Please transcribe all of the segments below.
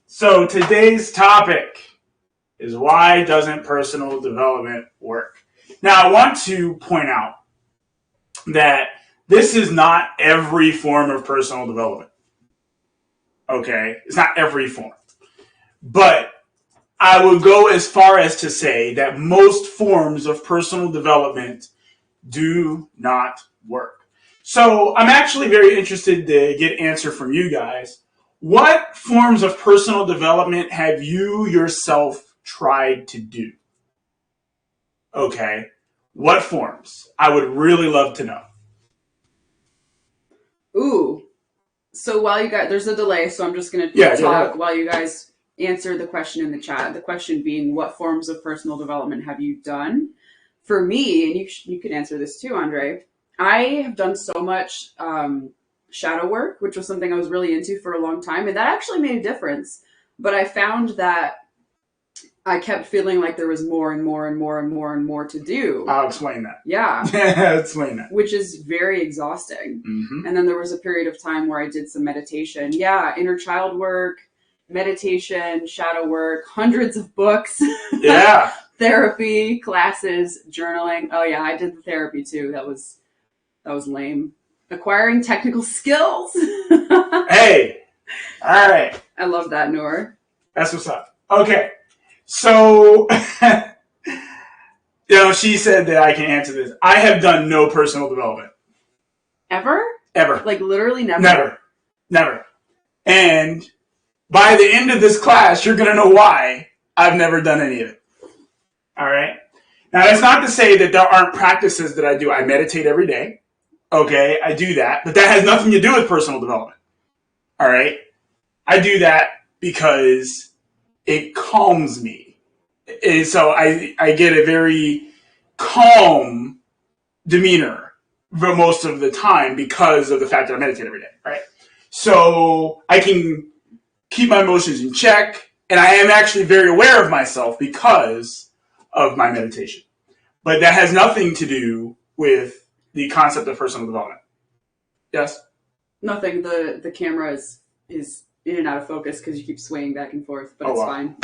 So today's topic is why doesn't personal development work? Now, I want to point out that this is not every form of personal development. Okay? It's not every form. But I would go as far as to say that most forms of personal development do not work. So I'm actually very interested to get an answer from you guys. What forms of personal development have you yourself tried to do? Okay. What forms? I would really love to know. Ooh. So while you guys, there's a delay, so I'm just going to talk while you guys answer the question in the chat. The question being, what forms of personal development have you done? For me, and you can answer this too, Andre, I have done so much shadow work, which was something I was really into for a long time, and that actually made a difference. But I found that I kept feeling like there was more and more and more and more and more to do. I'll explain that. Yeah. Explain that. Which is very exhausting. Mm-hmm. And then there was a period of time where I did some meditation. Yeah, inner child work, meditation, shadow work, hundreds of books. Yeah. Therapy, classes, journaling. Oh yeah, I did the therapy too. That was lame. Acquiring technical skills. Hey. All right. I love that, Noor. That's what's up. Okay. So, she said that I can answer this. I have done no personal development. Ever? Ever. Like literally never? Never. And by the end of this class, you're going to know why I've never done any of it. All right? Now, that's not to say that there aren't practices that I do. I meditate every day. Okay, I do that. But that has nothing to do with personal development. All right? I do that because it calms me. And so I get a very calm demeanor for most of the time because of the fact that I meditate every day, right? So I can keep my emotions in check, and I am actually very aware of myself because of my meditation. But that has nothing to do with the concept of personal development. Yes? Nothing. The camera is in and out of focus because you keep swaying back and forth, but it's fine.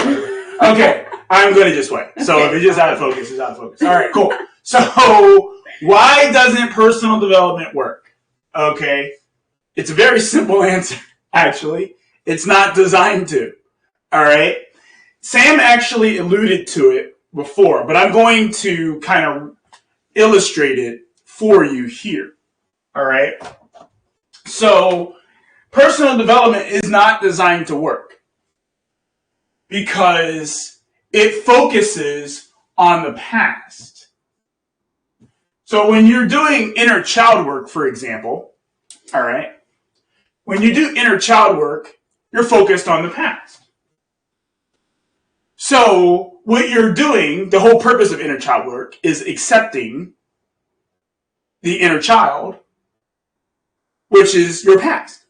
Okay, I'm going to just wait. So if it's just out of focus, it's out of focus. All right, cool. So why doesn't personal development work? Okay, it's a very simple answer, actually. It's not designed to. All right? Sam actually alluded to it before, but I'm going to kind of illustrate it for you here. All right? So personal development is not designed to work because it focuses on the past. So when you're doing inner child work, for example, all right, when you do inner child work, you're focused on the past. So what you're doing, the whole purpose of inner child work is accepting the inner child, which is your past.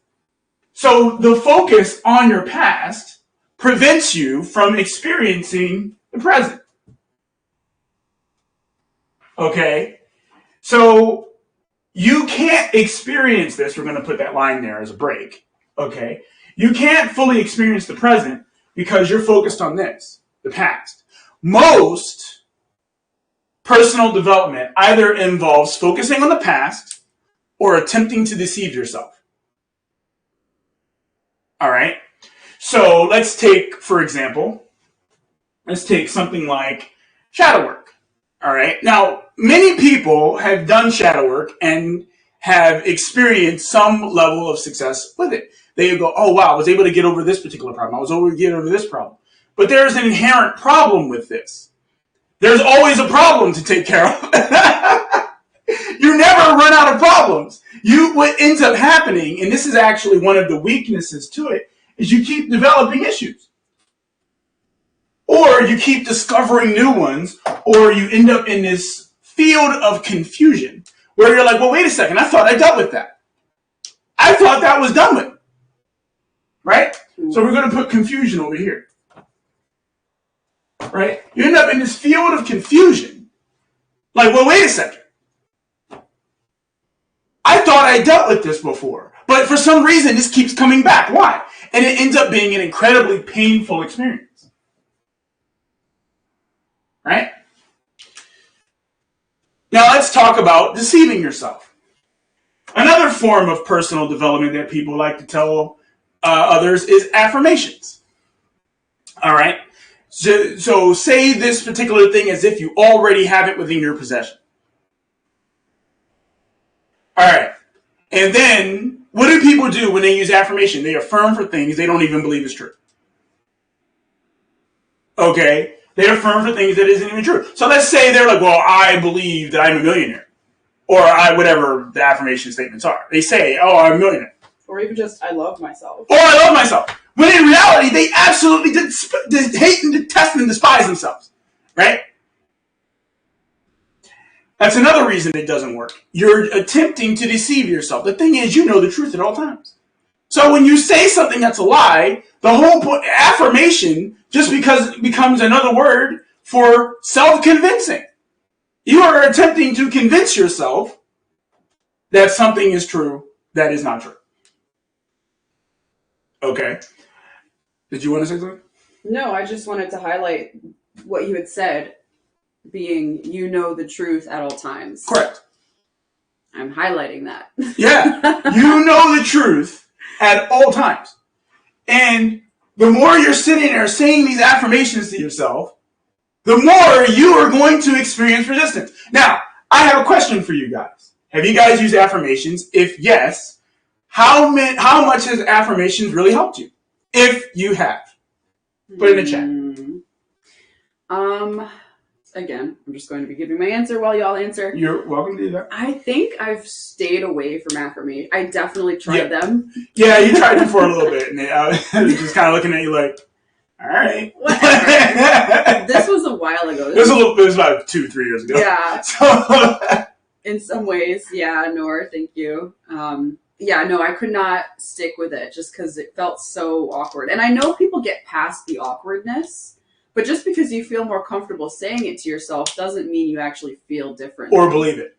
So the focus on your past prevents you from experiencing the present. Okay? So you can't experience this. We're going to put that line there as a break. Okay? You can't fully experience the present because you're focused on this, the past. Most personal development either involves focusing on the past or attempting to deceive yourself. All right. So let's take, for example, something like shadow work. All right. Now, many people have done shadow work and have experienced some level of success with it. They go, oh, wow, I was able to get over this particular problem. I was able to get over this problem. But there's an inherent problem with this. There's always a problem to take care of. You never run out of problems. What ends up happening, and this is actually one of the weaknesses to it, is you keep developing issues. Or you keep discovering new ones, or you end up in this field of confusion where you're like, well, wait a second, I thought I dealt with that. I thought that was done with. Right? So we're going to put confusion over here. Right? You end up in this field of confusion. Like, well, wait a second. I thought I dealt with this before. But for some reason, this keeps coming back. Why? And it ends up being an incredibly painful experience. Right? Now let's talk about deceiving yourself. Another form of personal development that people like to tell others is affirmations. All right? So say this particular thing as if you already have it within your possession. All right. And then, what do people do when they use affirmation? They affirm for things they don't even believe is true. Okay? They affirm for things that isn't even true. So let's say they're like, well, I believe that I'm a millionaire. Or whatever the affirmation statements are. They say, oh, I'm a millionaire. Or even just, I love myself. Or I love myself. When in reality, they absolutely hate and detest and despise themselves. Right? That's another reason it doesn't work. You're attempting to deceive yourself. The thing is, you know the truth at all times. So when you say something that's a lie, the whole point, affirmation just because it becomes another word for self-convincing. You are attempting to convince yourself that something is true that is not true. Okay. Did you want to say something? No, I just wanted to highlight what you had said, being you know the truth at all times. Correct. I'm highlighting that. Yeah. You know the truth at all times. And the more you're sitting there saying these affirmations to yourself, the more you are going to experience resistance. Now, I have a question for you guys. Have you guys used affirmations? If yes, how much has affirmations really helped you? If you have. Put it in the chat. Again, I'm just going to be giving my answer while y'all answer. You're welcome to do that. I think I've stayed away from affirmation. I definitely tried them. Yeah, you tried them for a little bit, and I was just kind of looking at you like, all right. Whatever. This was a while ago. It was about 2-3 years ago. Yeah. So, in some ways, yeah, Nor, thank you. Yeah, no, I could not stick with it just because it felt so awkward. And I know people get past the awkwardness, but just because you feel more comfortable saying it to yourself doesn't mean you actually feel different. Or believe it.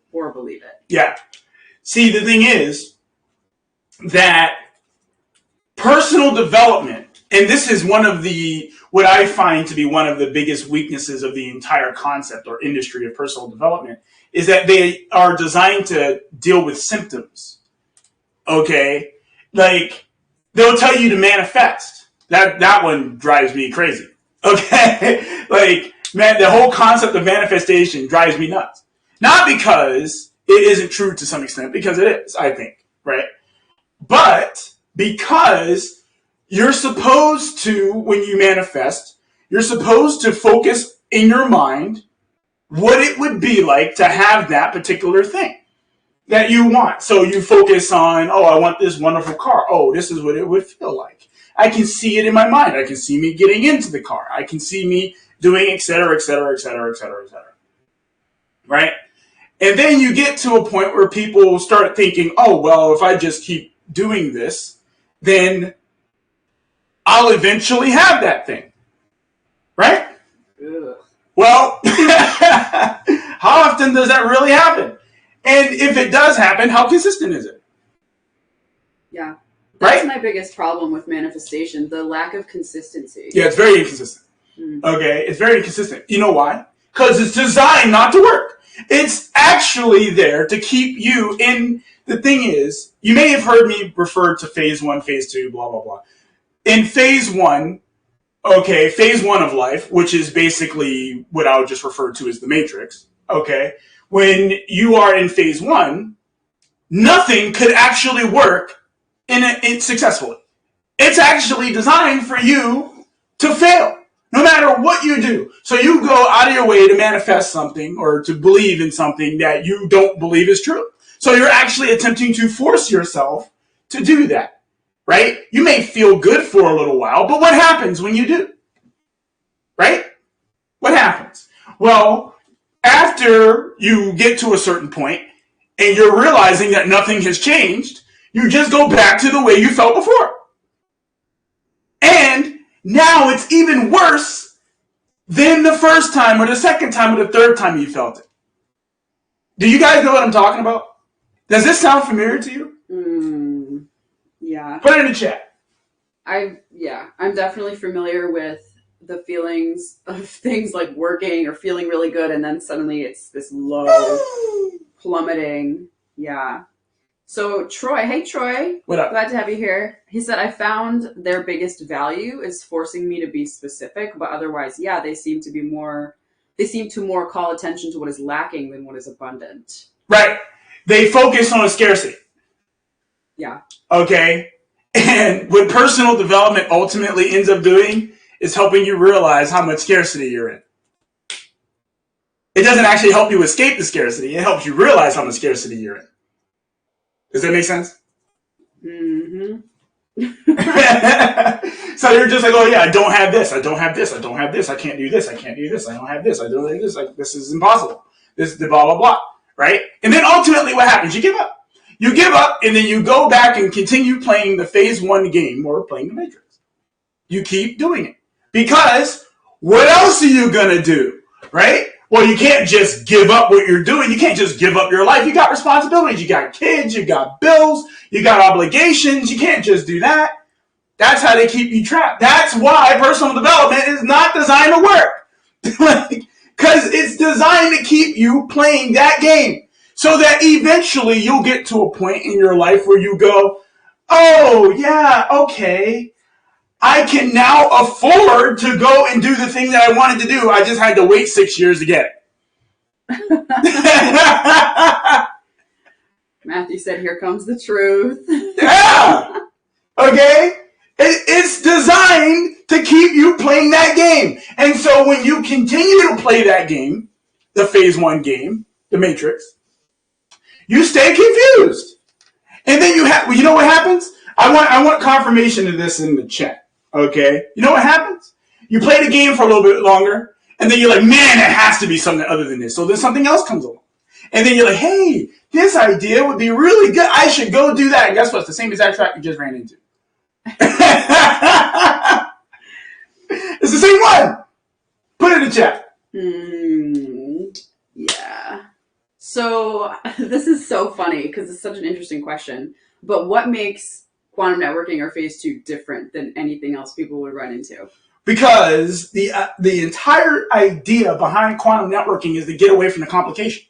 Yeah. See, the thing is that personal development, and this is what I find to be one of the biggest weaknesses of the entire concept or industry of personal development, is that they are designed to deal with symptoms. Okay? Like, they'll tell you to manifest. That one drives me crazy. Okay? Like, man, the whole concept of manifestation drives me nuts. Not because it isn't true to some extent, because it is, I think, right? But because you're supposed to, when you manifest, you're supposed to focus in your mind what it would be like to have that particular thing that you want. So you focus on, oh, I want this wonderful car. Oh, this is what it would feel like. I can see it in my mind. I can see me getting into the car. I can see me doing et cetera, et cetera, et cetera, et cetera, et cetera. Right? And then you get to a point where people start thinking, oh, well, if I just keep doing this, then I'll eventually have that thing. Right? Ugh. Well, how often does that really happen? And if it does happen, how consistent is it? Yeah. That's right? My biggest problem with manifestation, the lack of consistency. Yeah, it's very inconsistent. Okay, it's very inconsistent. You know why? Because it's designed not to work. It's actually there to keep you in. The thing is, you may have heard me refer to phase 1, phase 2, blah, blah, blah. In phase 1, okay, phase 1 of life, which is basically what I would just refer to as the matrix, okay, when you are in phase 1, nothing could actually work in it successfully. It's actually designed for you to fail, no matter what you do. So you go out of your way to manifest something or to believe in something that you don't believe is true. So you're actually attempting to force yourself to do that, right? You may feel good for a little while, but what happens when you do? Right? What happens? Well, after you get to a certain point and you're realizing that nothing has changed, you just go back to the way you felt before. And now it's even worse than the first time or the second time or the third time you felt it. Do you guys know what I'm talking about? Does this sound familiar to you? Yeah. Put it in the chat. I'm definitely familiar with the feelings of things like working or feeling really good, and then suddenly it's this low plummeting. Yeah. So Troy, hey Troy, what up? Glad to have you here. He said, I found their biggest value is forcing me to be specific, but otherwise, yeah, they seem to more call attention to what is lacking than what is abundant. Right. They focus on scarcity. Yeah. Okay. And what personal development ultimately ends up doing is helping you realize how much scarcity you're in. It doesn't actually help you escape the scarcity. It helps you realize how much scarcity you're in. Does that make sense? Mm-hmm. So you're just like, oh yeah, I don't have this. I don't have this. I don't have this. I can't do this. I can't do this. I don't have this. I don't have this. Like, this is impossible. This is the blah, blah, blah. Right? And then ultimately what happens? You give up. You give up and then you go back and continue playing the phase 1 game or playing the Matrix. You keep doing it. Because what else are you going to do? Right? Well, you can't just give up what you're doing. You can't just give up your life. You got responsibilities. You got kids. You got bills. You got obligations. You can't just do that. That's how they keep you trapped. That's why personal development is not designed to work. Because it's designed to keep you playing that game. So that eventually you'll get to a point in your life where you go, oh, yeah, okay. I can now afford to go and do the thing that I wanted to do. I just had to wait 6 years to get it. Matthew said, here comes the truth. Yeah. Okay? It's designed to keep you playing that game. And so when you continue to play that game, the phase 1 game, the Matrix, you stay confused. And then you know what happens? I want confirmation of this in the chat. Okay? You know what happens? You play the game for a little bit longer, and then you're like, man, it has to be something other than this. So then something else comes along. And then you're like, hey, this idea would be really good. I should go do that. And guess what? It's the same exact trap you just ran into. It's the same one. Put it in the chat. Yeah. So this is so funny because it's such an interesting question. But what makes quantum networking or phase 2 different than anything else people would run into? Because the entire idea behind quantum networking is to get away from the complication.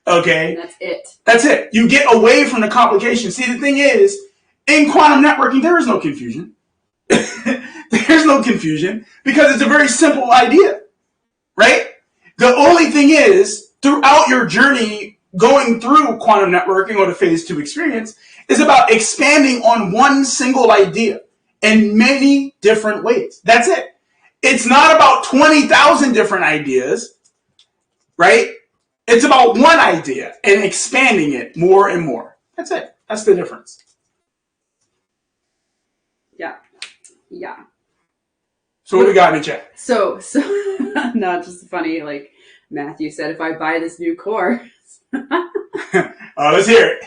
Okay? And that's it. That's it. You get away from the complication. See, the thing is, in quantum networking, there is no confusion. There's no confusion because it's a very simple idea, right? The only thing is, throughout your journey going through quantum networking or the phase 2 experience is about expanding on one single idea in many different ways. That's it. It's not about 20,000 different ideas, right? It's about one idea and expanding it more and more. That's it. That's the difference. Yeah. So what we got in the chat? So not just funny, like Matthew said, if I buy this new course. Let's hear it.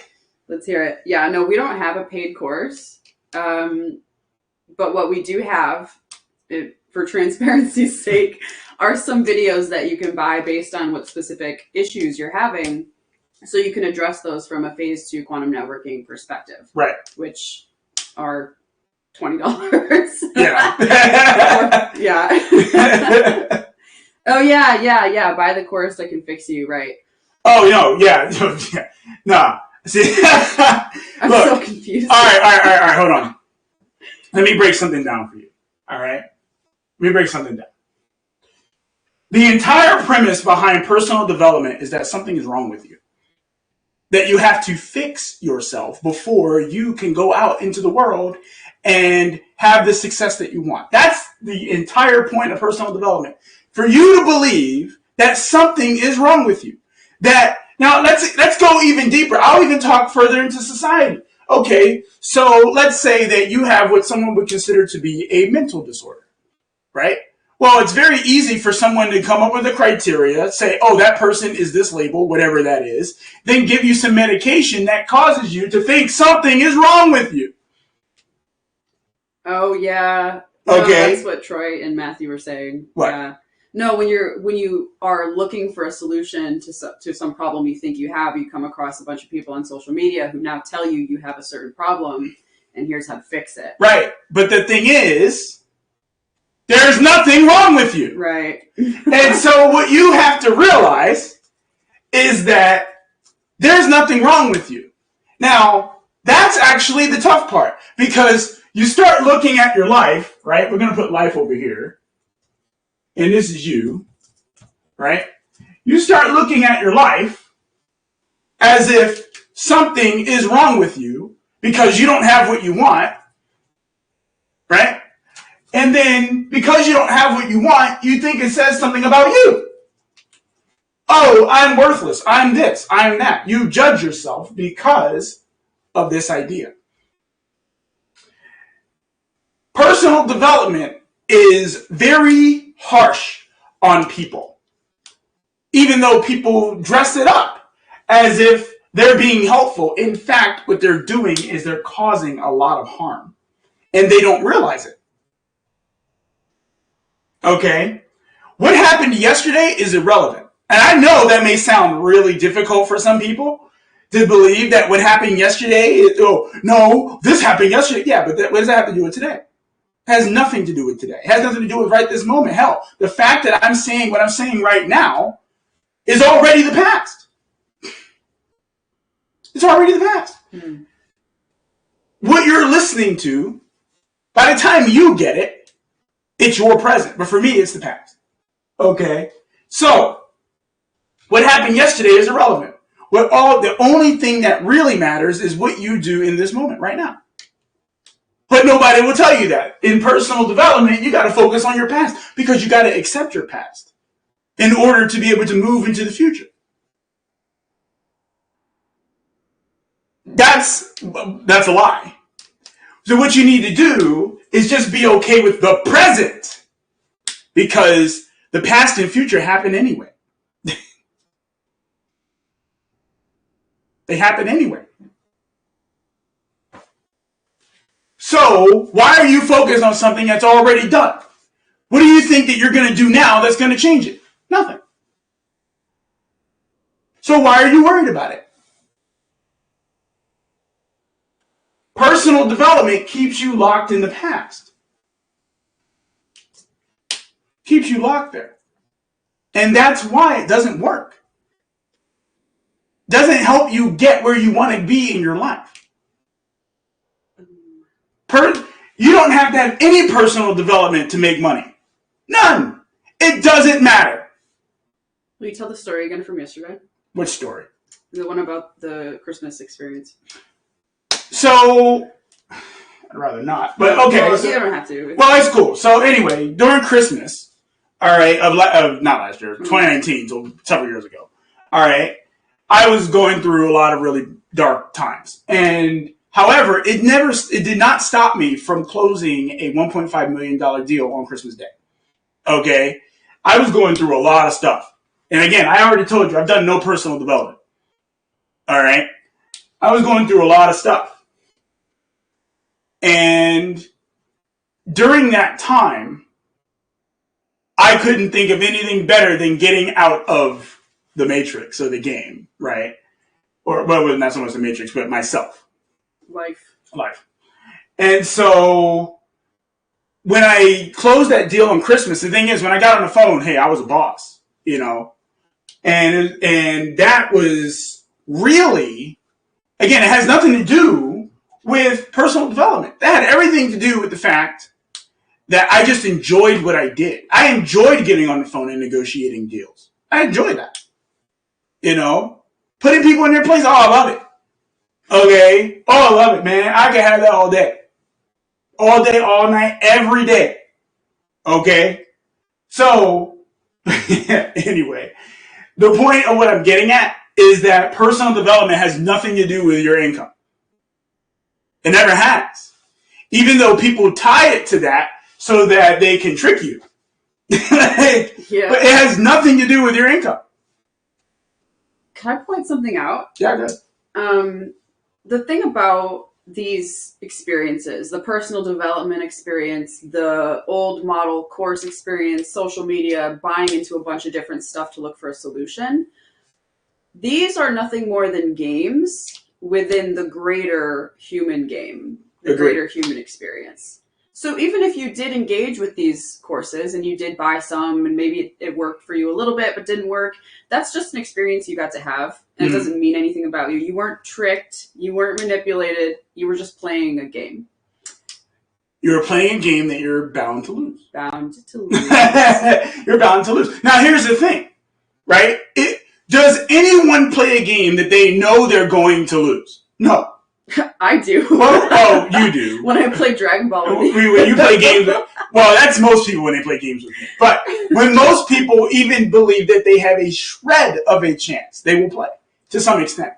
Let's hear it. Yeah, no, we don't have a paid course. But what we do have, for transparency's sake, are some videos that you can buy based on what specific issues you're having. So you can address those from a phase 2 quantum networking perspective. Right. Which are $20. Yeah. Yeah. Oh, yeah. Buy the course that can fix you, right? Oh, no, yeah. Nah. See, I'm look, so confused. All right, hold on. Let me break something down for you. All right? Let me break something down. The entire premise behind personal development is that something is wrong with you. That you have to fix yourself before you can go out into the world and have the success that you want. That's the entire point of personal development. For you to believe that something is wrong with you. That now let's go even deeper. I'll even talk further into society. Okay, so let's say that you have what someone would consider to be a mental disorder, right? Well, it's very easy for someone to come up with a criteria, say, oh, that person is this label, whatever that is, then give you some medication that causes you to think something is wrong with you. Oh, yeah. Okay. No, that's what Troy and Matthew were saying. What? Yeah. No, when you are looking for a solution to some problem you think you have, you come across a bunch of people on social media who now tell you have a certain problem, and here's how to fix it. Right. But the thing is, there's nothing wrong with you. Right. And so what you have to realize is that there's nothing wrong with you. Now, that's actually the tough part, because you start looking at your life, right? We're going to put life over here. And this is you, right? You start looking at your life as if something is wrong with you because you don't have what you want, right? And then because you don't have what you want, you think it says something about you. Oh, I'm worthless. I'm this. I'm that. You judge yourself because of this idea. Personal development is very harsh on people, even though people dress it up as if they're being helpful. In fact, what they're doing is they're causing a lot of harm, and they don't realize it. Okay? What happened yesterday is irrelevant. And I know that may sound really difficult for some people to believe that what happened yesterday is, oh, no, this happened yesterday. Yeah, but what does that have to do with today? It has nothing to do with today. It has nothing to do with right this moment. Hell, the fact that I'm saying what I'm saying right now is already the past. It's already the past. Mm-hmm. What you're listening to, by the time you get it, it's your present. But for me, it's the past. Okay? So, what happened yesterday is irrelevant. The only thing that really matters is what you do in this moment right now. But nobody will tell you that. In personal development, you got to focus on your past because you got to accept your past in order to be able to move into the future. That's a lie. So what you need to do is just be okay with the present, because the past and future happen anyway. They happen anyway. So why are you focused on something that's already done? What do you think that you're going to do now that's going to change it? Nothing. So why are you worried about it? Personal development keeps you locked in the past. Keeps you locked there. And that's why it doesn't work. Doesn't help you get where you want to be in your life. You don't have to have any personal development to make money. None. It doesn't matter. Will you tell the story again from yesterday? Which story? The one about the Christmas experience. So, I'd rather not. But okay. Well, so, you don't have to. Well, it's cool. So anyway, during Christmas, all right, of not last year, 2019, so several years ago, all right, I was going through a lot of really dark times. And however, it did not stop me from closing a $1.5 million deal on Christmas Day. Okay? I was going through a lot of stuff. And again, I already told you, I've done no personal development. All right? I was going through a lot of stuff. And during that time, I couldn't think of anything better than getting out of the matrix or the game, right? Or, well, not so much the matrix, but myself. Life. And so when I closed that deal on Christmas, the thing is, when I got on the phone, hey, I was a boss, you know? And that was really, again, it has nothing to do with personal development. That had everything to do with the fact that I just enjoyed what I did. I enjoyed getting on the phone and negotiating deals. I enjoyed that. You know? Putting people in their place, oh, I love it. Okay? Oh, I love it, man. I can have that all day. All day, all night, every day. Okay? So, anyway, the point of what I'm getting at is that personal development has nothing to do with your income. It never has. Even though people tie it to that so that they can trick you. Yeah. But it has nothing to do with your income. Can I point something out? Yeah, good. The thing about these experiences, the personal development experience, the old model course experience, social media, buying into a bunch of different stuff to look for a solution, these are nothing more than games within the greater human game. the greater human experience. So even if you did engage with these courses and you did buy some and maybe it worked for you a little bit but didn't work, that's just an experience you got to have. And it doesn't mean anything about you. You weren't tricked. You weren't manipulated. You were just playing a game. You're playing a game that you're bound to lose. Bound to lose. You're bound to lose. Now, here's the thing, right? Does anyone play a game that they know they're going to lose? No. I do. Oh, you do. When I play Dragon Ball with you. When you play games, well, that's most people when they play games with me. But when most people even believe that they have a shred of a chance, they will play to some extent,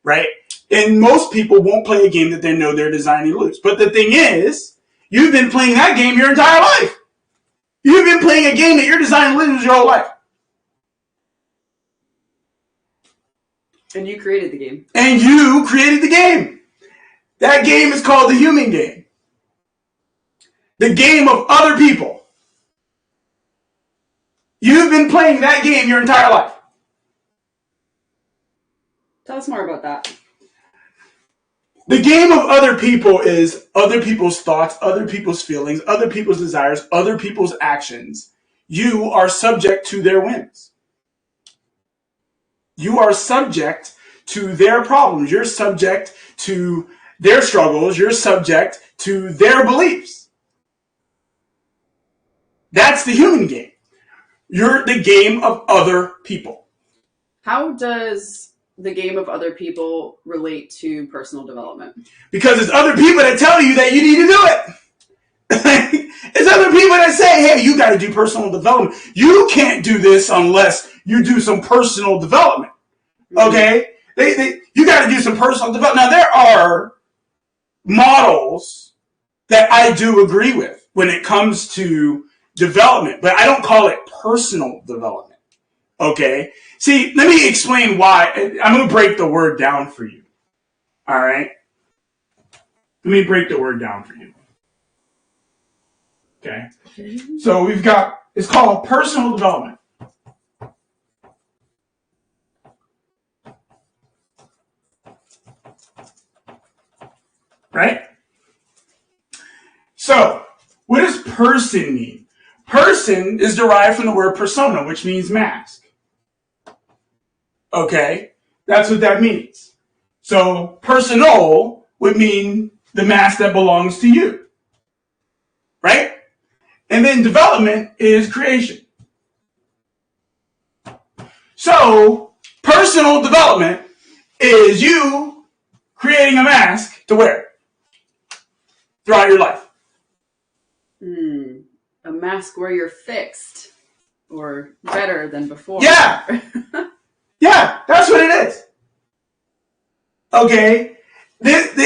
right? And most people won't play a game that they know they're designed to lose. But the thing is, you've been playing that game your entire life. You've been playing a game that you're designed to lose your whole life. And you created the game. And you created the game. That game is called the human game. The game of other people. You've been playing that game your entire life. Tell us more about that. The game of other people is other people's thoughts, other people's feelings, other people's desires, other people's actions. You are subject to their whims. You are subject to their problems. You're subject to their struggles. You're subject to their beliefs. That's the human game. You're the game of other people. How does the game of other people relate to personal development? Because it's other people that tell you that you need to do it. It's other people that say, hey, you got to do personal development. You can't do this unless you do some personal development. Okay? You got to do some personal development. Now, there are models that I do agree with when it comes to development, but I don't call it personal development. Okay? See, let me explain why. I'm going to break the word down for you. All right? Let me break the word down for you. Okay? So we've got, it's called personal development. Right? So, what does person mean? Person is derived from the word persona, which means mask. Okay? That's what that means. So, personal would mean the mask that belongs to you. Right? And then development is creation. So, personal development is you creating a mask to wear throughout your life. A mask where you're fixed or better than before. Yeah. Yeah, that's what it is. Okay. It's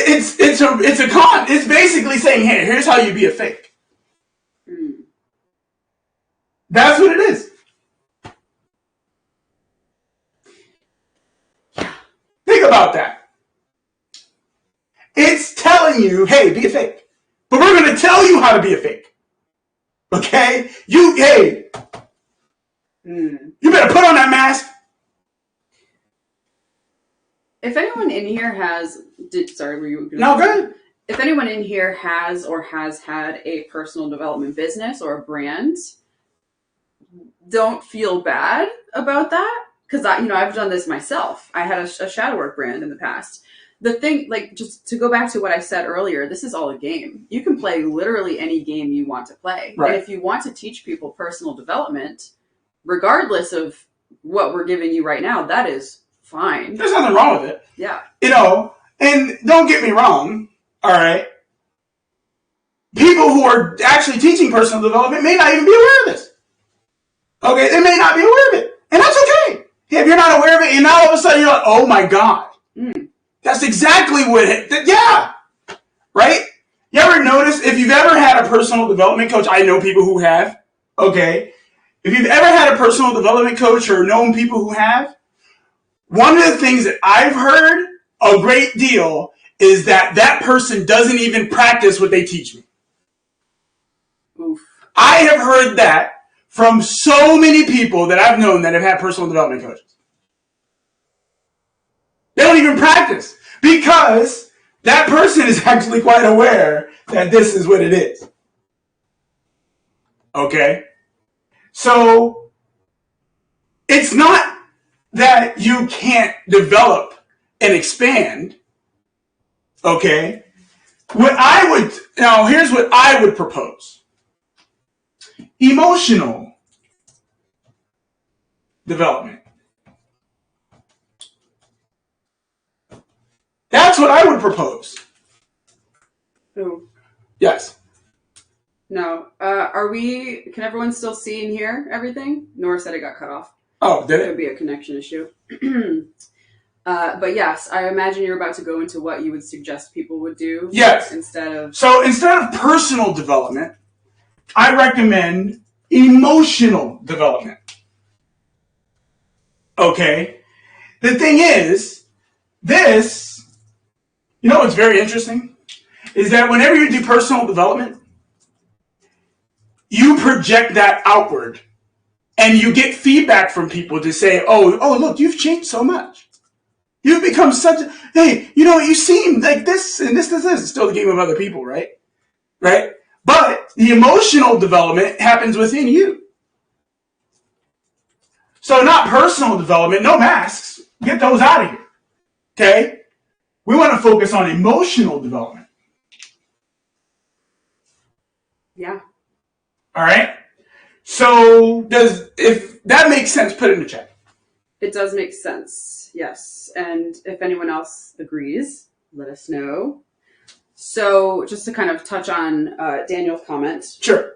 basically saying, hey, here's how you be a fake. That's what it is. Think about that. It's telling you, hey, be a fake. But we're going to tell you how to be a fake. Okay? You better put on that mask. If anyone in here has, were you? No, go ahead. If anyone in here has or has had a personal development business or a brand, don't feel bad about that, because I've done this myself. I had a shadow work brand in the past. The thing, just to go back to what I said earlier, this is all a game. You can play literally any game you want to play. Right. And if you want to teach people personal development, regardless of what we're giving you right now, that is fine. There's nothing wrong with it. Yeah. And don't get me wrong, all right? People who are actually teaching personal development may not even be aware of this. Okay, they may not be aware of it. And that's okay. If you're not aware of it, and now all of a sudden you're like, oh my God. That's exactly what yeah. Right? You ever notice, if you've ever had a personal development coach, I know people who have, okay? If you've ever had a personal development coach or known people who have, one of the things that I've heard a great deal is that person doesn't even practice what they teach me. Oof. I have heard that from so many people that I've known that have had personal development coaches. They don't even practice because that person is actually quite aware that this is what it is. Okay? So, it's not that you can't develop and expand. Okay? Here's what I would propose. Emotional development. That's what I would propose. Oh. Yes. No. Can everyone still see and hear everything? Nora said it got cut off. Oh, did it? It would be a connection issue. But yes, I imagine you're about to go into what you would suggest people would do. Yes. Instead of personal development, I recommend emotional development. Okay? The thing is, what's very interesting? Is that whenever you do personal development, you project that outward. And you get feedback from people to say, oh, look, you've changed so much. You've become hey, you seem like this and this. It's still the game of other people, right? Right? But the emotional development happens within you. So not personal development, no masks. Get those out of here. Okay? We want to focus on emotional development. Yeah. All right? So if that makes sense, put it in the chat. It does make sense, yes. And if anyone else agrees, let us know. So just to kind of touch on Daniel's comment. Sure.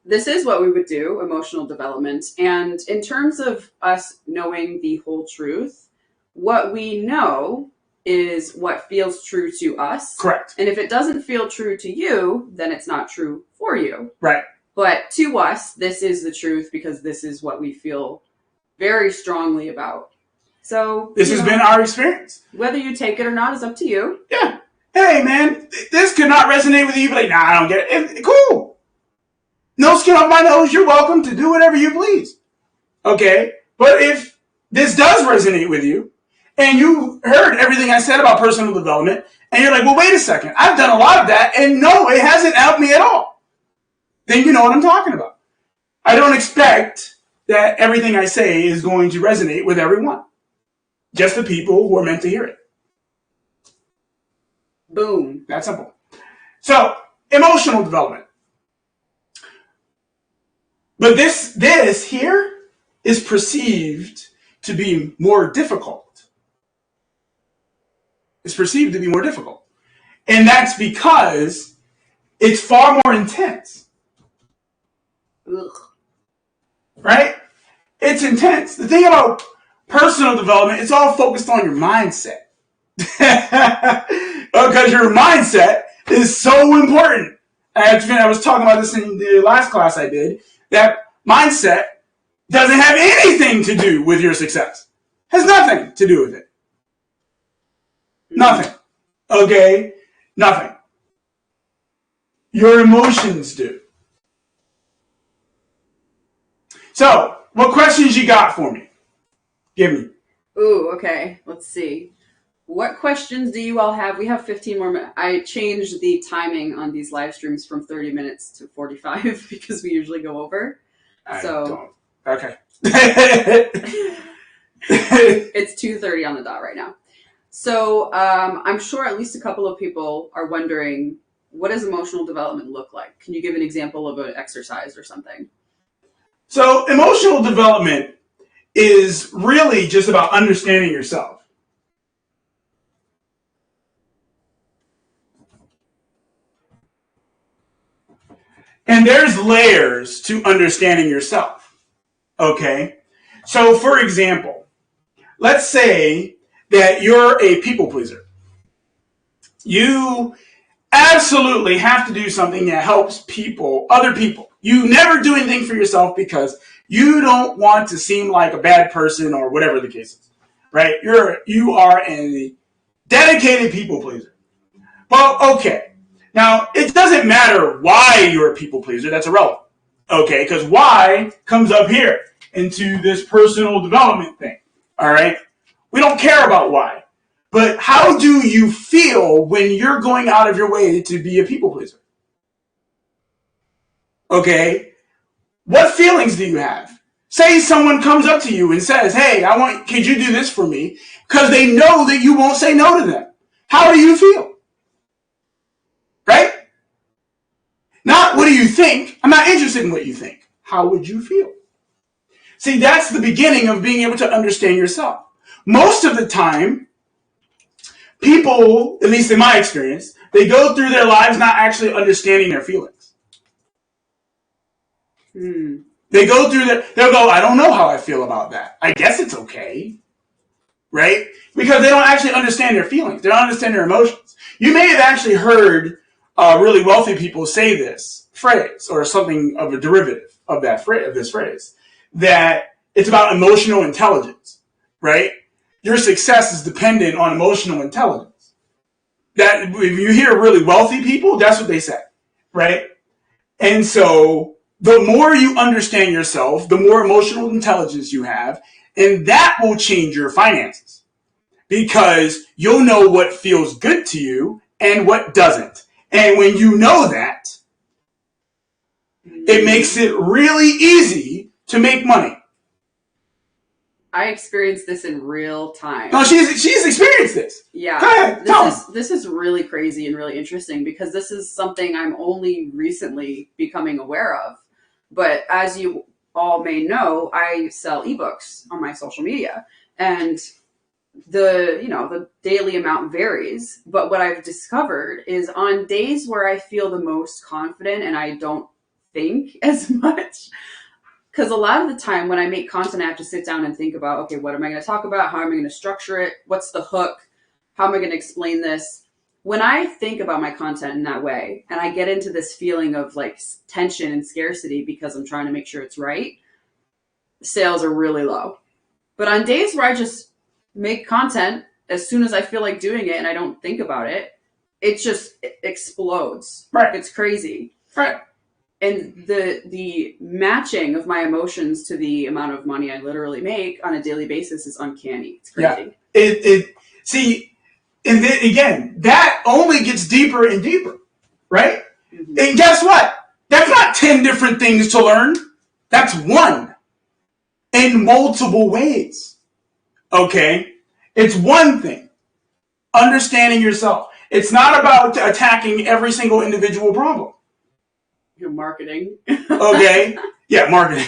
This is what we would do, emotional development. And in terms of us knowing the whole truth, what we know is what feels true to us. Correct. And if it doesn't feel true to you, then it's not true for you. Right. But to us, this is the truth because this is what we feel very strongly about. So this has been our experience. Whether you take it or not is up to you. Yeah. Hey, man, this could not resonate with you. But nah, I don't get it. Cool. No skin off my nose. You're welcome to do whatever you please. Okay? But if this does resonate with you, and you heard everything I said about personal development, and you're like, well, wait a second. I've done a lot of that, and no, it hasn't helped me at all. Then you know what I'm talking about. I don't expect that everything I say is going to resonate with everyone. Just the people who are meant to hear it. Boom. That's simple. So, emotional development. But this here is perceived to be more difficult. It's perceived to be more difficult. And that's because it's far more intense. Ugh. Right? It's intense. The thing about personal development, it's all focused on your mindset. Because your mindset is so important. I was talking about this in the last class I did, that mindset doesn't have anything to do with your success. Has nothing to do with it. Nothing. Okay? Nothing. Your emotions do. So, what questions you got for me? Give me. Ooh, okay. Let's see. What questions do you all have? We have 15 more minutes. I changed the timing on these live streams from 30 minutes to 45 because we usually go over. Okay. It's 2:30 on the dot right now. So I'm sure at least a couple of people are wondering, what does emotional development look like? Can you give an example of an exercise or something? So emotional development is really just about understanding yourself. And there's layers to understanding yourself. Okay? So for example, let's say that you're a people pleaser. You absolutely have to do something that helps other people. You never do anything for yourself because you don't want to seem like a bad person or whatever the case is, right? You are a dedicated people pleaser. Well, okay. Now, it doesn't matter why you're a people pleaser. That's irrelevant. Okay, because why comes up here into this personal development thing. All right? We don't care about why. But how do you feel when you're going out of your way to be a people pleaser? Okay? What feelings do you have? Say someone comes up to you and says, hey, could you do this for me? Because they know that you won't say no to them. How do you feel? Right? Not what do you think? I'm not interested in what you think. How would you feel? See, that's the beginning of being able to understand yourself. Most of the time, people, at least in my experience, they go through their lives not actually understanding their feelings. They go through they'll go, I don't know how I feel about that. I guess it's okay. Right? Because they don't actually understand their feelings. They don't understand their emotions. You may have actually heard really wealthy people say this phrase or something of a derivative of this phrase, that it's about emotional intelligence, right? Your success is dependent on emotional intelligence. That if you hear really wealthy people, that's what they say, right? And so the more you understand yourself, the more emotional intelligence you have, and that will change your finances because you'll know what feels good to you and what doesn't. And when you know that, it makes it really easy to make money. I experienced this in real time. No, she's experienced this. Yeah. Go ahead, this is really crazy and really interesting because this is something I'm only recently becoming aware of. But as you all may know, I sell ebooks on my social media, and the daily amount varies. But what I've discovered is on days where I feel the most confident and I don't think as much, because a lot of the time when I make content, I have to sit down and think about, okay, what am I going to talk about? How am I going to structure it? What's the hook? How am I going to explain this? When I think about my content in that way, and I get into this feeling of like tension and scarcity because I'm trying to make sure it's right, sales are really low. But on days where I just make content as soon as I feel like doing it and I don't think about it, it explodes. Right. It's crazy. Right. And the matching of my emotions to the amount of money I literally make on a daily basis is uncanny. It's crazy. Yeah. And then again, that only gets deeper and deeper, right? Mm-hmm. And guess what? That's not 10 different things to learn. That's one in multiple ways. Okay? It's one thing. Understanding yourself. It's not about attacking every single individual problem. Your marketing. Okay? Yeah, marketing.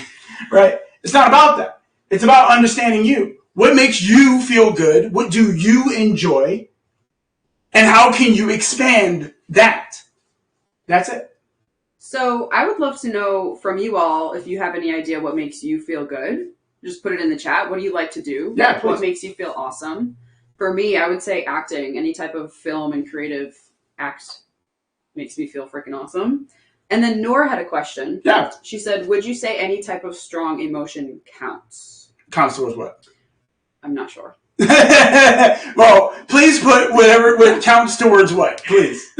Right? It's not about that. It's about understanding you. What makes you feel good? What do you enjoy? And how can you expand that? That's it. So I would love to know from you all if you have any idea what makes you feel good. Just put it in the chat. What do you like to do? Yeah, please. What makes you feel awesome? For me, I would say acting. Any type of film and creative act makes me feel freaking awesome. And then Nora had a question. Yeah. She said, would you say any type of strong emotion counts? Counts towards what? I'm not sure. Well, please put what counts towards what, please.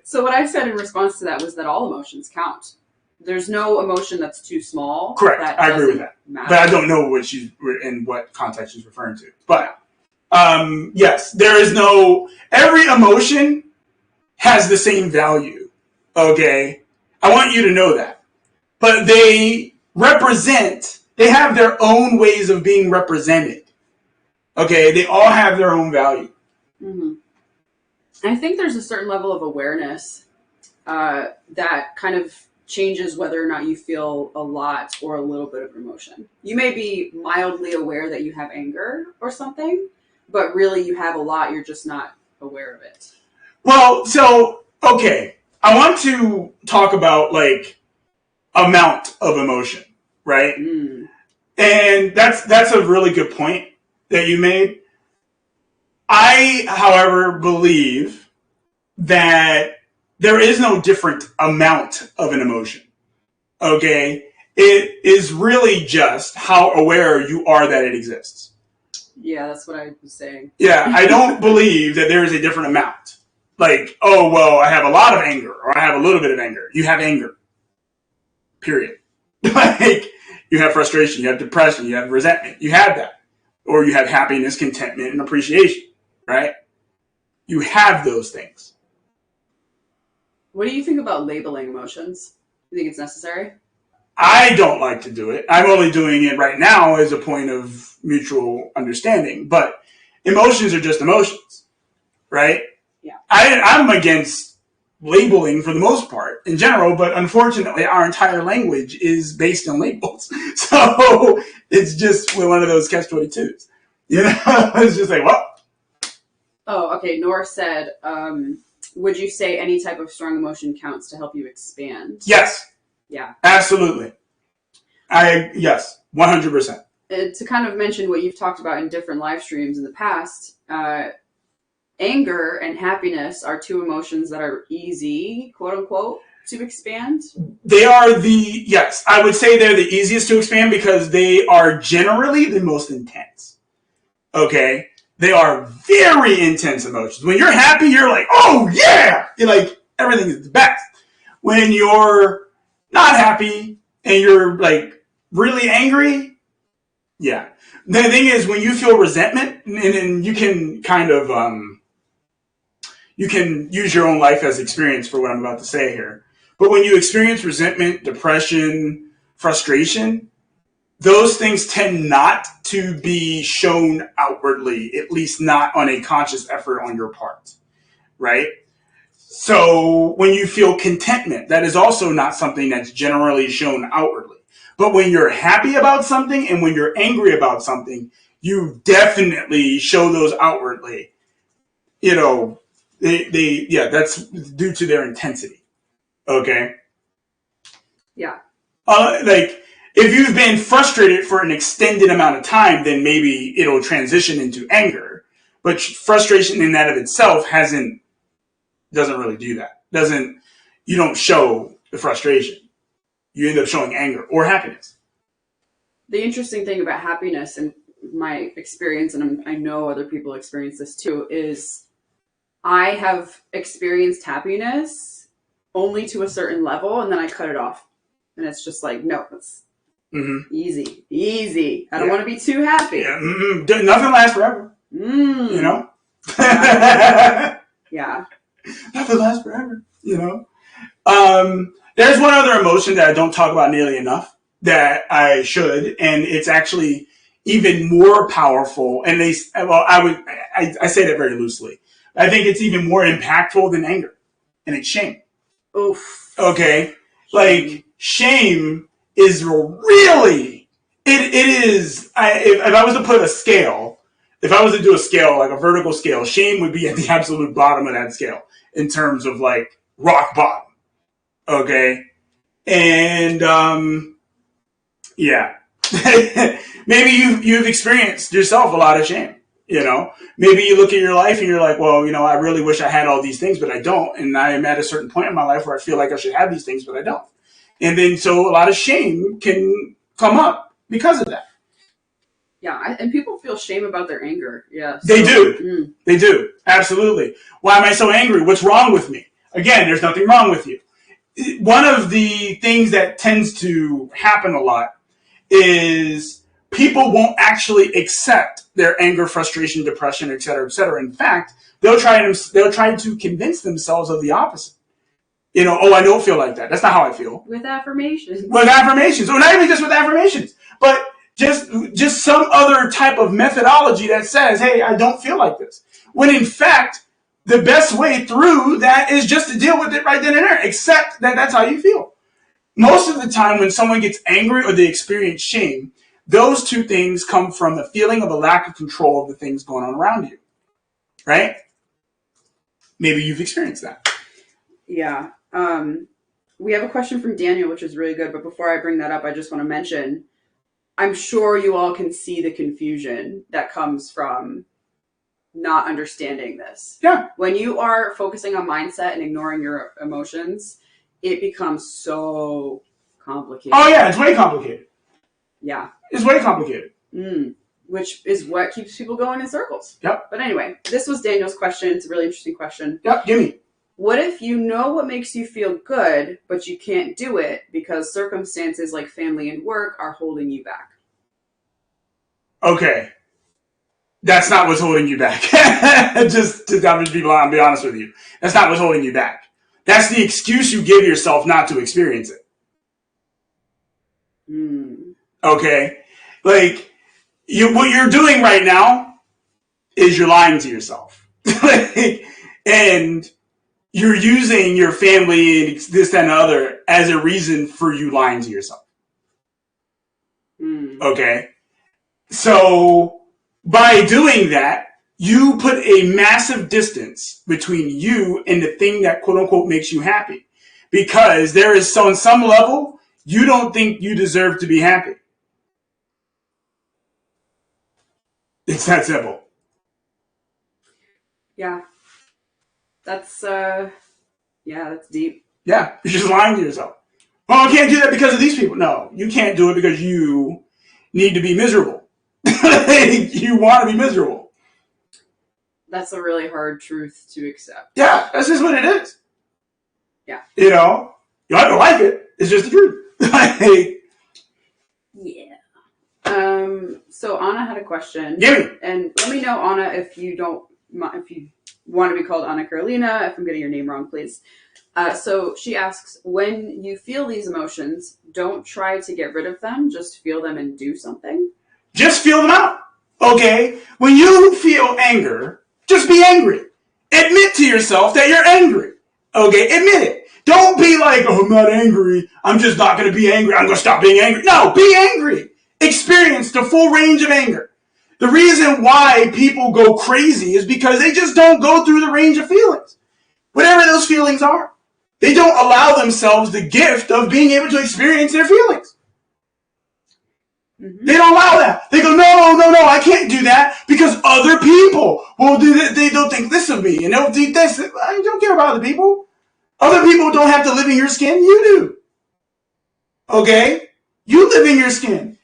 So what I said in response to that was that all emotions count. There's no emotion that's too small. Correct. I agree with that. Matter. But I don't know in what context she's referring to. But yes, there is every emotion has the same value. Okay? I want you to know that. But they have their own ways of being represented. Okay, they all have their own value. Mm-hmm. I think there's a certain level of awareness that kind of changes whether or not you feel a lot or a little bit of emotion. You may be mildly aware that you have anger or something, but really you have a lot, you're just not aware of it. Well, so, okay, I want to talk about, amount of emotion, right? Mm. And that's a really good point that you made. I, however, believe that there is no different amount of an emotion. Okay? It is really just how aware you are that it exists. Yeah, that's what I was saying. Yeah, I don't believe that there is a different amount. I have a lot of anger or I have a little bit of anger. You have anger. Period. You have frustration, you have depression, you have resentment. You have that. Or you have happiness, contentment, and appreciation, right? you have those things. What do you think about labeling emotions? You think it's necessary? I don't like to do it. I'm only doing it right now as a point of mutual understanding. But emotions are just emotions, right? Yeah. I'm against labeling for the most part in general, but unfortunately our entire language is based on labels. So it's just one of those catch-22s. You know, it's just like, well. Oh, okay. Nora said, would you say any type of strong emotion counts to help you expand? Yes. Yeah. Absolutely. Yes, 100%. To kind of mention what you've talked about in different live streams in the past, anger and happiness are two emotions that are easy, quote unquote, to expand. They are yes, I would say they're the easiest to expand because they are generally the most intense. Okay? They are very intense emotions. When you're happy, you're like, oh yeah! You're like, everything is the best. When you're not happy and you're like really angry, yeah. The thing is, when you feel resentment, and you can kind of, you can use your own life as experience for what I'm about to say here. But when you experience resentment, depression, frustration, those things tend not to be shown outwardly, at least not on a conscious effort on your part, right? So when you feel contentment, that is also not something that's generally shown outwardly. But when you're happy about something and when you're angry about something, you definitely show those outwardly. You know, that's due to their intensity. Okay. Yeah. Like if you've been frustrated for an extended amount of time, then maybe it'll transition into anger. But frustration in that of itself doesn't really do that. You don't show the frustration. You end up showing anger or happiness. The interesting thing about happiness and my experience, and I know other people experience this too, is I have experienced happiness only to a certain level, and then I cut it off. And it's just like, no, it's easy. I don't want to be too happy. Yeah. Nothing lasts forever. You know? Yeah. Nothing lasts forever. You know? There's one other emotion that I don't talk about nearly enough that I should, and it's actually even more powerful. And I say that very loosely. I think it's even more impactful than anger, and it's shame. Oof. Okay? Like, shame is really, it is, if I was to put a scale, if I was to do a scale, like a vertical scale, shame would be at the absolute bottom of that scale in terms of like rock bottom. Okay? And, yeah. Maybe you've experienced yourself a lot of shame. You know, maybe you look at your life and you're like, well, you know, I really wish I had all these things, but I don't. And I am at a certain point in my life where I feel like I should have these things, but I don't. And then so a lot of shame can come up because of that. Yeah, and people feel shame about their anger. Yeah, so, they do. They do. Absolutely. Why am I so angry? What's wrong with me? Again, there's nothing wrong with you. One of the things that tends to happen a lot is people won't actually accept their anger, frustration, depression, et cetera, et cetera. In fact, they'll try to convince themselves of the opposite. You know, oh, I don't feel like that. That's not how I feel. With affirmations. With affirmations. Or not even just with affirmations, but just some other type of methodology that says, hey, I don't feel like this. When in fact, the best way through that is just to deal with it right then and there, accept that that's how you feel. Most of the time when someone gets angry or they experience shame, those two things come from the feeling of a lack of control of the things going on around you. Right? Maybe you've experienced that. Yeah. We have a question from Daniel, which is really good. But before I bring that up, I just want to mention, I'm sure you all can see the confusion that comes from not understanding this. Yeah. When you are focusing on mindset and ignoring your emotions, it becomes so complicated. Oh, yeah. It's way complicated. Yeah. It's way complicated. Which is what keeps people going in circles. Yep. But anyway, this was Daniel's question. It's a really interesting question. Yep. Give me. What if you know what makes you feel good, but you can't do it because circumstances like family and work are holding you back? Okay. That's not what's holding you back. Just to be honest with you. That's not what's holding you back. That's the excuse you give yourself not to experience it. Okay? Like, what you're doing right now is you're lying to yourself. And you're using your family and this, that, and the other as a reason for you lying to yourself. Okay? So, by doing that, you put a massive distance between you and the thing that quote unquote makes you happy. Because there is, so on some level, you don't think you deserve to be happy. It's that simple. Yeah. That's deep. Yeah, you're just lying to yourself. Oh, I can't do that because of these people. No, you can't do it because you need to be miserable. You want to be miserable. That's a really hard truth to accept. Yeah, that's just what it is. Yeah. You don't have to like it. It's just the truth. Yeah. So Anna had a question. Give me. And let me know, Anna, if you want to be called Anna Carolina, if I'm getting your name wrong, please. So she asks, when you feel these emotions, don't try to get rid of them. Just feel them and do something. Just feel them out. Okay? When you feel anger, just be angry. Admit to yourself that you're angry. Okay? Admit it. Don't be like, oh, I'm not angry. I'm just not going to be angry. I'm going to stop being angry. No, be angry. Experience the full range of anger. The reason why people go crazy is because they just don't go through the range of feelings. Whatever those feelings are. They don't allow themselves the gift of being able to experience their feelings. They don't allow that. They go, no, I can't do that because other people will do that. They'll think this of me and they'll do this. I don't care about other people. Other people don't have to live in your skin. You do. Okay? You live in your skin.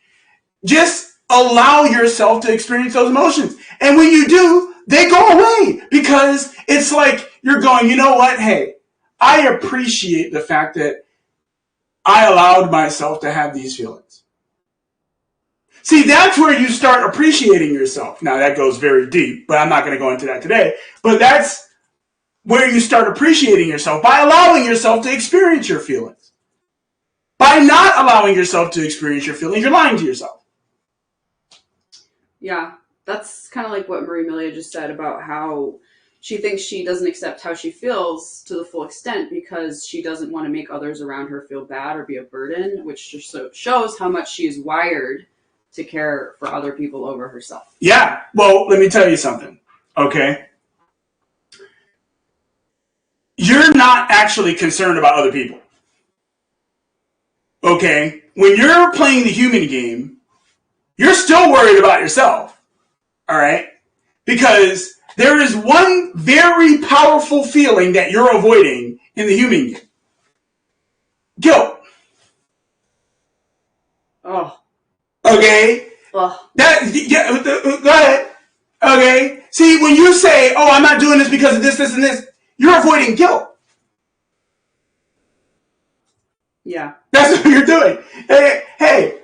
Just allow yourself to experience those emotions. And when you do, they go away because it's like you're going, you know what? Hey, I appreciate the fact that I allowed myself to have these feelings. See, that's where you start appreciating yourself. Now, that goes very deep, but I'm not going to go into that today. But that's where you start appreciating yourself, by allowing yourself to experience your feelings. By not allowing yourself to experience your feelings, you're lying to yourself. Yeah, that's kind of like what Marie Amelia just said about how she thinks she doesn't accept how she feels to the full extent because she doesn't want to make others around her feel bad or be a burden, which just shows how much she is wired to care for other people over herself. Yeah, well, let me tell you something, okay? You're not actually concerned about other people. Okay? When you're playing the human game, you're still worried about yourself. All right? Because there is one very powerful feeling that you're avoiding in the human game. Guilt. Oh. Okay? Oh. Go ahead. Okay? See, when you say, oh, I'm not doing this because of this, and this, you're avoiding guilt. Yeah. That's what you're doing. Hey.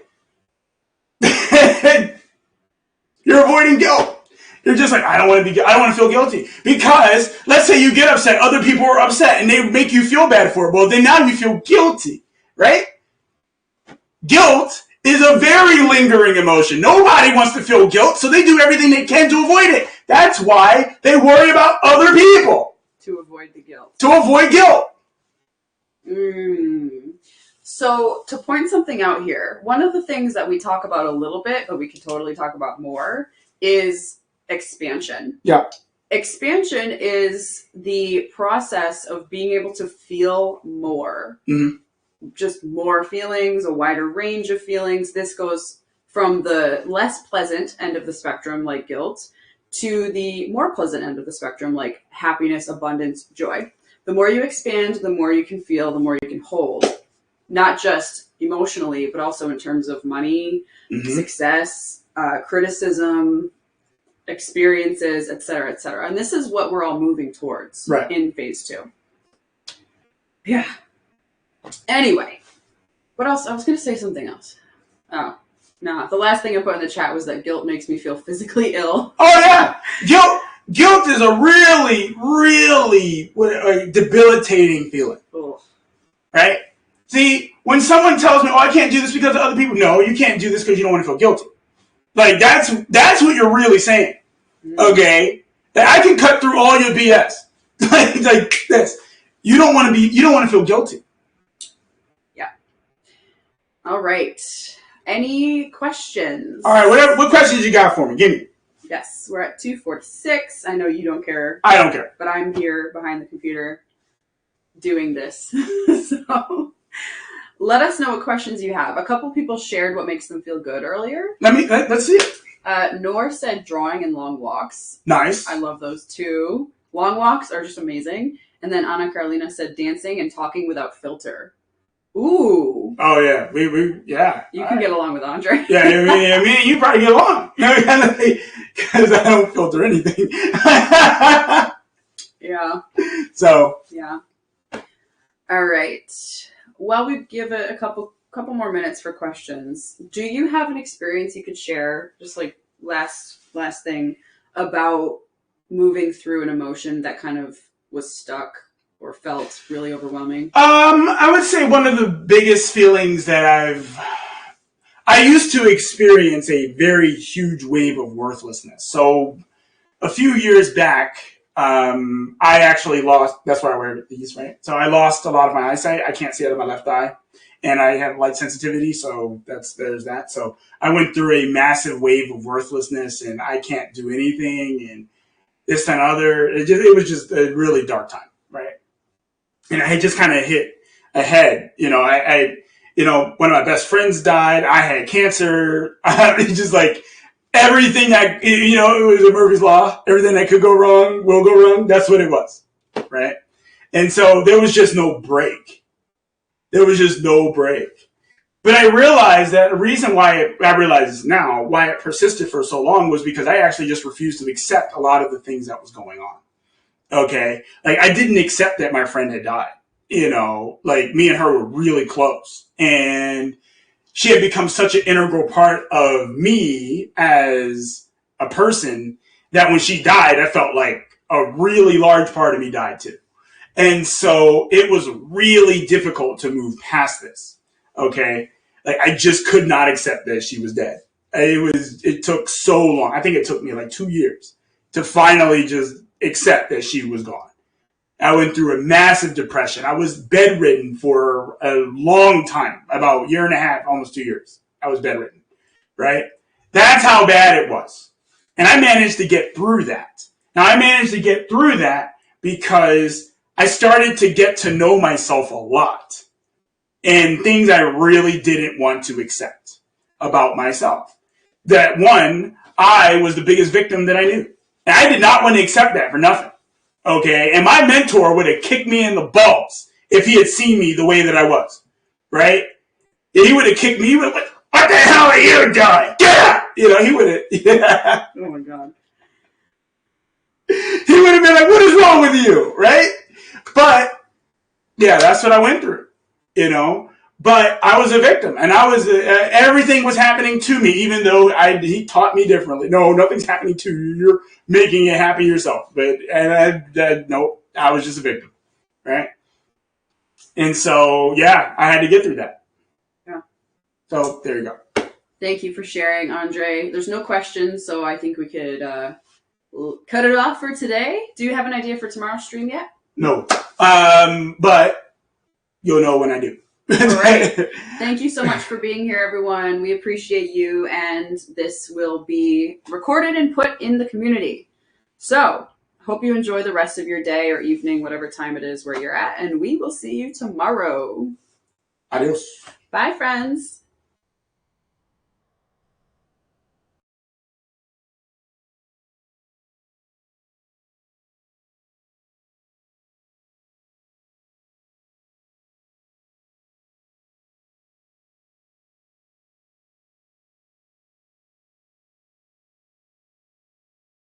You're avoiding guilt. You're just like, I don't want to feel guilty. Because, let's say you get upset, other people are upset, and they make you feel bad for it. Well, then now you feel guilty, right? Guilt is a very lingering emotion. Nobody wants to feel guilt, so they do everything they can to avoid it. That's why they worry about other people. To avoid the guilt. To avoid guilt. So, to point something out here, one of the things that we talk about a little bit, but we can totally talk about more, is expansion. Yeah. Expansion is the process of being able to feel more. Mm-hmm. Just more feelings, a wider range of feelings. This goes from the less pleasant end of the spectrum, like guilt, to the more pleasant end of the spectrum, like happiness, abundance, joy. The more you expand, the more you can feel, the more you can hold. Not just emotionally, but also in terms of money, success, criticism, experiences, etc., etc. And this is what we're all moving towards in phase 2. Yeah. Anyway, what else? I was going to say something else. Oh, Nah, the last thing I put in the chat was that guilt makes me feel physically ill. Oh, yeah. Guilt is a really, really debilitating feeling. Ugh. Right? See, when someone tells me, oh, I can't do this because of other people, no, you can't do this because you don't want to feel guilty. Like, that's what you're really saying. Okay? That I can cut through all your BS. like this. You don't want to feel guilty. Yeah. All right. Any questions? All right, what questions you got for me? Give me. Yes, we're at 2:46. I know you don't care. I don't care. But I'm here behind the computer doing this. So let us know what questions you have. A couple people shared what makes them feel good earlier. Let's see it. Nor said drawing and long walks. Nice. I love those too. Long walks are just amazing. And then Anna Carolina said dancing and talking without filter. Ooh. Oh, yeah. Yeah. You can get along with Andre. Yeah, me and you probably get along. Because I don't filter anything. Yeah. So. Yeah. All right. While we give it a couple more minutes for questions, do you have an experience you could share, just like last thing, about moving through an emotion that kind of was stuck or felt really overwhelming? I would say one of the biggest feelings that I used to experience a very huge wave of worthlessness. So a few years back, I actually lost, that's why I wear these, right? So I lost a lot of my eyesight. I can't see out of my left eye. And I have light sensitivity, so there's that. So I went through a massive wave of worthlessness, and I can't do anything, and this and other. It was just a really dark time, right? And I had just kind of hit ahead. I one of my best friends died. I had cancer. Just like everything that, it was a Murphy's Law. Everything that could go wrong will go wrong. That's what it was, right? And so there was just no break. There was just no break. But I realized that the reason why I realize now why it persisted for so long was because I actually just refused to accept a lot of the things that was going on. Okay. Like I didn't accept that my friend had died, like me and her were really close and she had become such an integral part of me as a person that when she died, I felt like a really large part of me died too. And so it was really difficult to move past this. Okay. Like I just could not accept that she was dead. It took so long. I think it took me like 2 years to finally just accept that she was gone. I went through a massive depression. I was bedridden for a long time, about a year and a half, almost 2 years. I was bedridden, right? That's how bad it was. And I managed to get through that. Now I managed to get through that because I started to get to know myself a lot and things I really didn't want to accept about myself. That one, I was the biggest victim that I knew. And I did not want to accept that for nothing. Okay. And my mentor would have kicked me in the balls if he had seen me the way that I was. Right? He would have kicked me. He would have, what the hell are you doing? Get up! He would have. Yeah. Oh my God. He would have been like, what is wrong with you? Right? But yeah, that's what I went through. But I was a victim, and I was everything was happening to me, even though he taught me differently. No, nothing's happening to you. You're making it happen yourself. No, I was just a victim, right? And so, yeah, I had to get through that. Yeah. So there you go. Thank you for sharing, Andre. There's no questions, so I think we could cut it off for today. Do you have an idea for tomorrow's stream yet? No, but you'll know when I do. All right. Thank you so much for being here, everyone. We appreciate you, and this will be recorded and put in the community. So, hope you enjoy the rest of your day or evening, whatever time it is where you're at, and we will see you tomorrow. Adios. Bye, friends.